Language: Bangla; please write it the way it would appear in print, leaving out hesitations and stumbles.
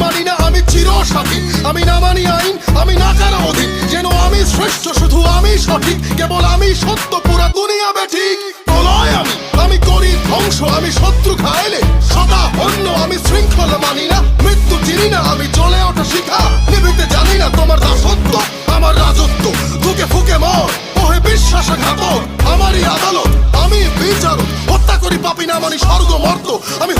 মানি না আমি চিরসাথী, আমি না মানি আইন, আমি না কারো অধীন। যেন আমি শ্রেষ্ঠ, শুধু আমি সঠিক, কেবল আমি সত্য, পুরা দুনিয়া বেঠিক। প্রলয় আমি করি ধ্বংস, আমি শত্রু খাইলে সদা হন্য। আমি শৃঙ্খলা মানি না, মৃত্যু চিনি না, আমি জ্বলে ওঠা শিখা নিভিতে জানি না। তোমার দাসত্ব আমার রাজত্ব, ফুকে ফুকে মর ওহে বিশ্বাসঘাতক। আমারই আদালত, আমি বিচারক, হত্যা করি পাপি না মানি স্বর্গ মর্ত। আমি